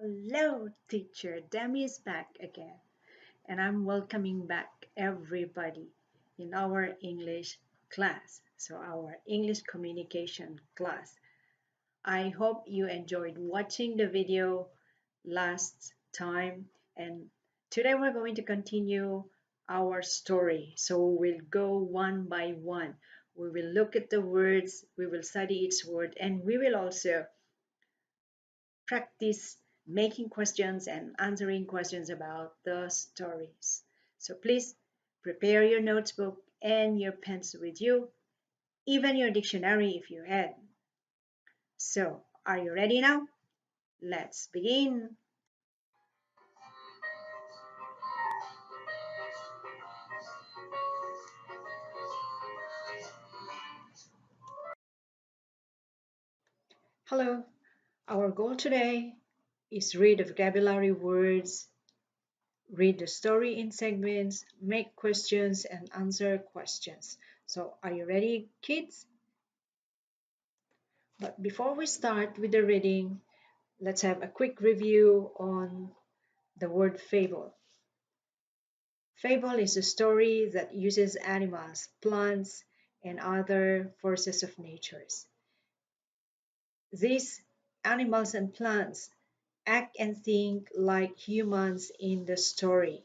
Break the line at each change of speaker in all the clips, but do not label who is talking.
Hello, teacher. Demi is back again, and I'm welcoming back everybody in our English class. So, our English communication class. I hope you enjoyed watching the video last time, and today we're going to continue our story. So, we'll go one by one. We will look at the words, we will study each word, and we will also practice making questions and answering questions about the stories. So please prepare your notebook and your pens with you, even your dictionary if you had. So, are you ready now? Let's begin. Hello. Our goal today is read the vocabulary words, read the story in segments, make questions and answer questions. So, are you ready, kids? But before we start with the reading, let's have a quick review on the word fable. Fable is a story that uses animals, plants, and other forces of nature. These animals and plants act and think like humans in the story.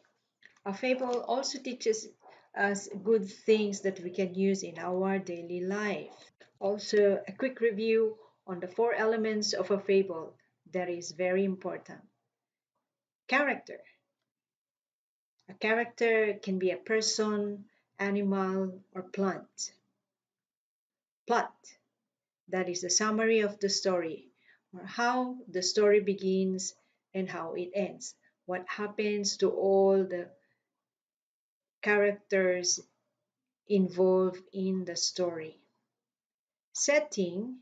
A fable also teaches us good things that we can use in our daily life. Also, a quick review on the four elements of a fable that is very important. Character. A character can be a person, animal, or plant. Plot. That is the summary of the story, or how the story begins and how it ends. What happens to all the characters involved in the story. Setting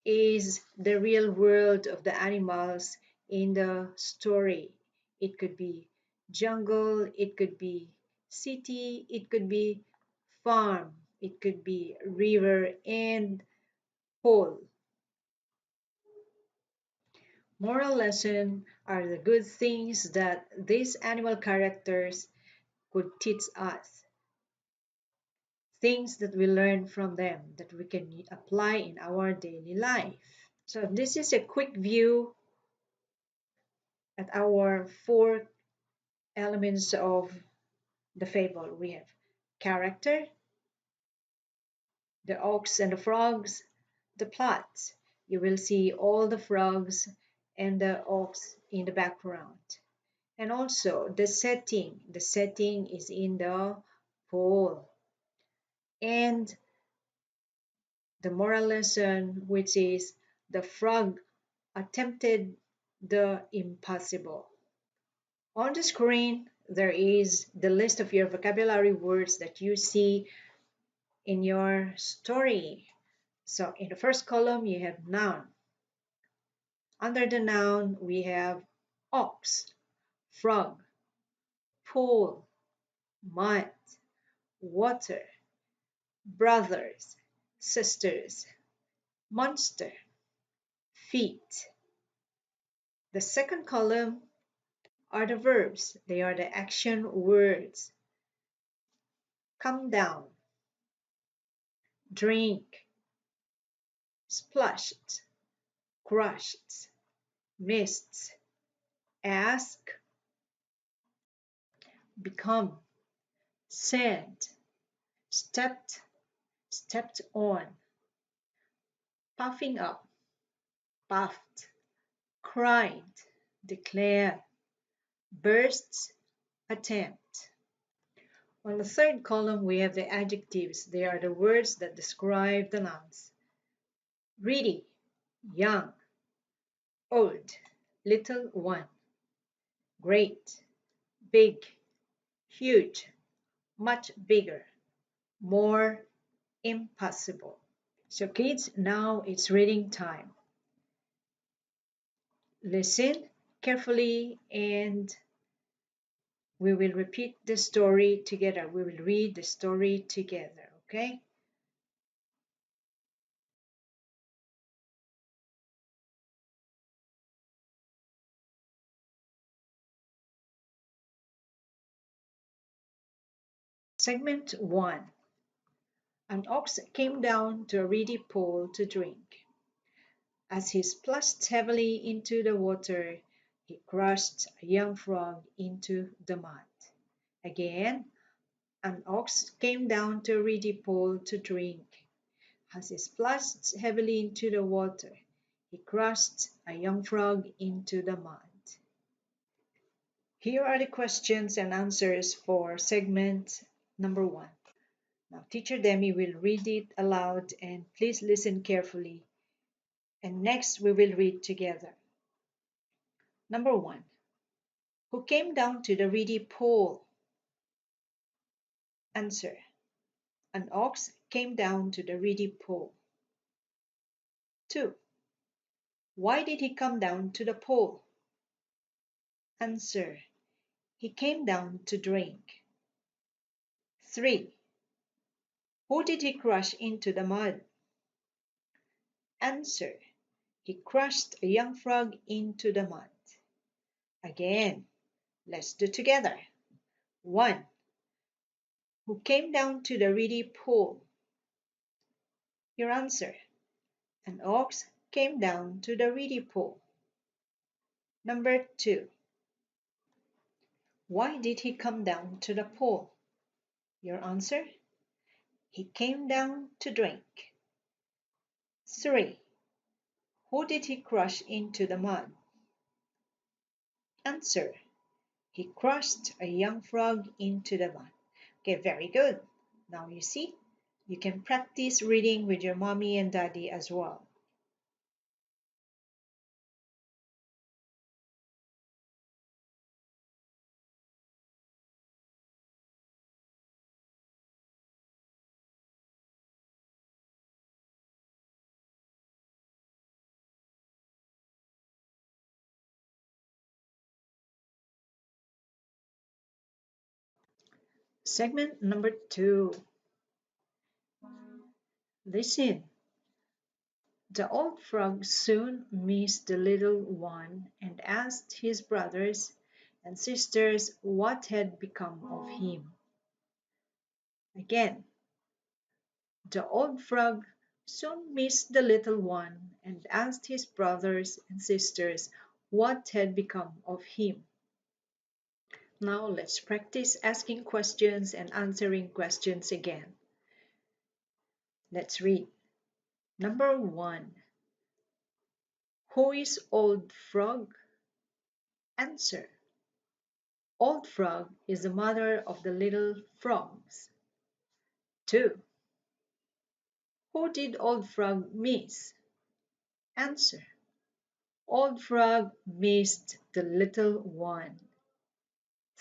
is the real world of the animals in the story. It could be jungle, it could be city, it could be farm, it could be river and pole. Moral lesson are the good things that these animal characters could teach us. Things that we learn from them that we can apply in our daily life. So this is a quick view at our four elements of the fable. We have character, the ox and the frogs, the plot. You will see all the frogs and the ox in the background. And also the setting. The setting is in the pole. And the moral lesson, which is the frog attempted the impossible. On the screen, there is the list of your vocabulary words that you see in your story. So in the first column, you have noun. Under the noun, we have ox, frog, pool, mud, water, brothers, sisters, monster, feet. The second column are the verbs. They are the action words. Come down, drink, splashed, crushed, missed, ask, become, said, stepped, stepped on, puffing up, puffed, cried, declare, bursts, attempt. On the third column, we have the adjectives. They are the words that describe the nouns. Ready, young, old, little one, great, big, huge, much bigger, more, impossible. So kids, now it's reading time. Listen carefully and we will repeat the story together. We will read the story together, okay? Segment 1. An ox came down to a reedy pool to drink. As he splashed heavily into the water, he crushed a young frog into the mud. Again, an ox came down to a reedy pool to drink. As he splashed heavily into the water, he crushed a young frog into the mud. Here are the questions and answers for segment number 1. Now, Teacher Demi will read it aloud and please listen carefully. And next, we will read together. Number 1. Who came down to the reedy pool? Answer. An ox came down to the reedy pool. 2. Why did he come down to the pool? Answer. He came down to drink. 3. Who did he crush into the mud? Answer. He crushed a young frog into the mud. Again, let's do together. 1. Who came down to the reedy pool? Your answer. An ox came down to the reedy pool. Number 2. Why did he come down to the pool? Your answer. He came down to drink. 3. Who did he crush into the mud? Answer. He crushed a young frog into the mud. Okay, very good. Now you see, you can practice reading with your mommy and daddy as well. Segment number 2. Listen. The old frog soon missed the little one and asked his brothers and sisters what had become of him. Again, the old frog soon missed the little one and asked his brothers and sisters what had become of him. Now let's practice asking questions and answering questions again. Let's read. Number 1. Who is Old Frog? Answer. Old Frog is the mother of the little frogs. 2. Who did Old Frog miss? Answer. Old Frog missed the little one.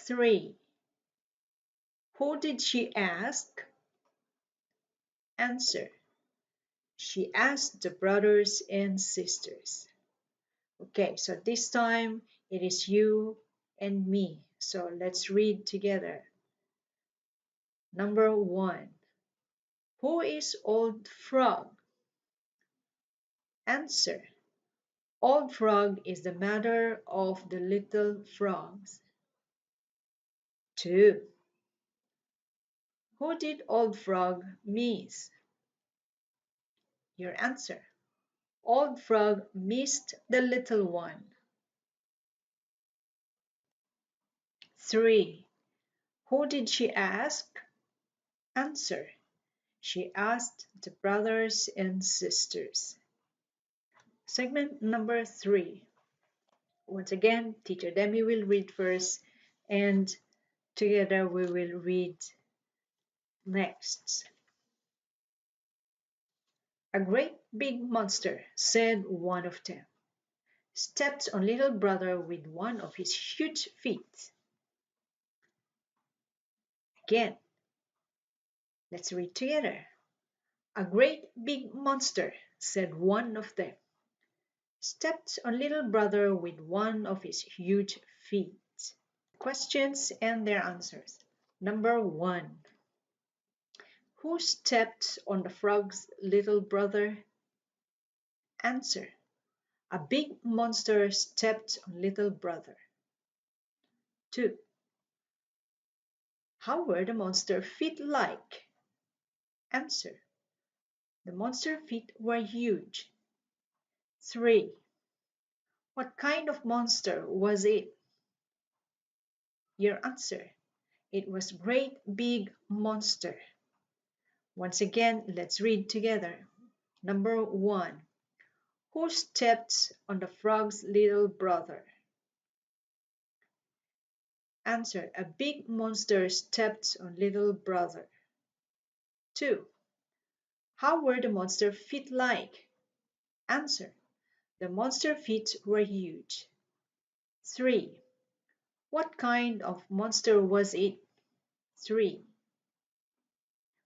3. Who did she ask? Answer. She asked the brothers and sisters. Okay, so this time it is you and me. So let's read together. Number 1. Who is Old Frog? Answer. Old Frog is the mother of the little frogs. 2. Who did Old Frog miss? Your answer. Old Frog missed the little one. 3. Who did she ask? Answer. She asked the brothers and sisters. Segment number 3. Once again, Teacher Demi will read first and together we will read next. A great big monster, said one of them, stepped on little brother with one of his huge feet. Again, let's read together. A great big monster, said one of them, stepped on little brother with one of his huge feet. Questions and their answers. Number 1. Who stepped on the frog's little brother? Answer. A big monster stepped on little brother. 2. How were the monster feet like? Answer. The monster feet were huge. 3. What kind of monster was it? Your answer. It was great big monster. Once again, let's read together. Number 1. Who stepped on the frog's little brother? Answer. A big monster stepped on little brother. 2. How were the monster feet like? Answer. The monster feet were huge. 3. What kind of monster was it? 3.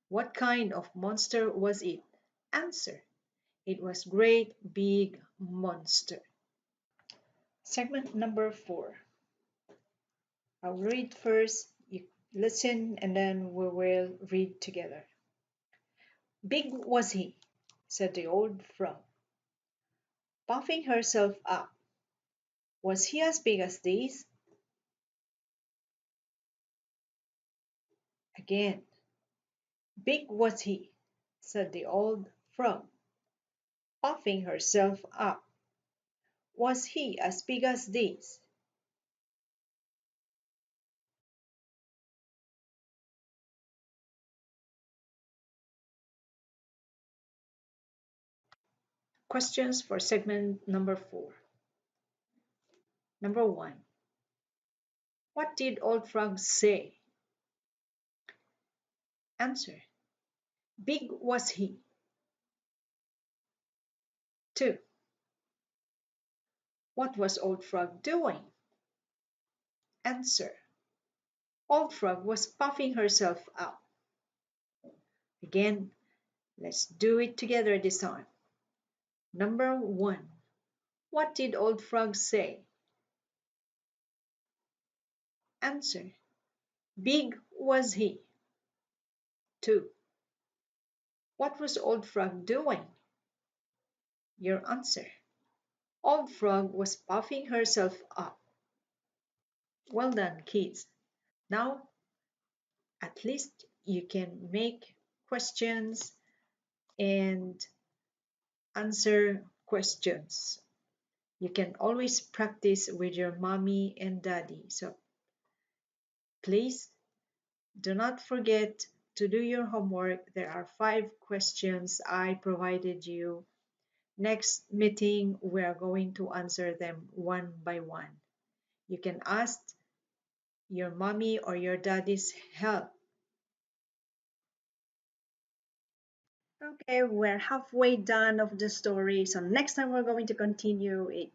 What kind of monster was it? Answer. It was great big monster. Segment number 4. I'll read first, you listen, and then we will read together. Big was he, said the old frog, puffing herself up. Was he as big as this? Again. Big was he, said the old frog, puffing herself up. Was he as big as this? Questions for segment number 4. Number 1. What did old frog say? Answer. Big was he. 2. What was old frog doing? Answer. Old frog was puffing herself up. Again, let's do it together this time. Number 1. What did old frog say? Answer. Big was he. 2. What was old frog doing? Your answer. Old frog was puffing herself up. Well done, kids. Now, at least you can make questions and answer questions. You can always practice with your mommy and daddy. So please do not forget to do your homework. There are 5 questions I provided you. Next meeting, we are going to answer them one by one. You can ask your mommy or your daddy's help. Okay, we're halfway done of the story. So next time we're going to continue it.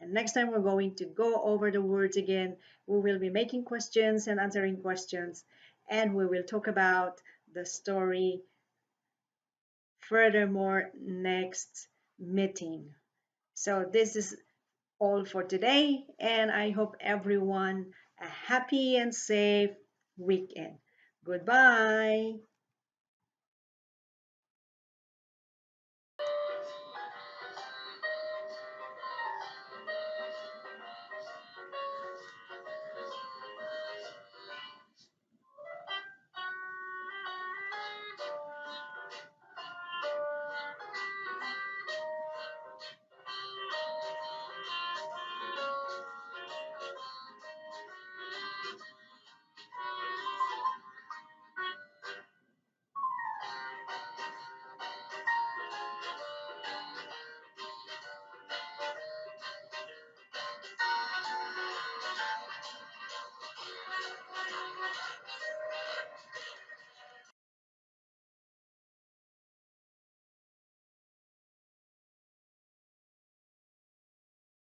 And next time we're going to go over the words again. We will be making questions and answering questions. And we will talk about the story furthermore next meeting. So this is all for today. And I hope everyone a happy and safe weekend. Goodbye.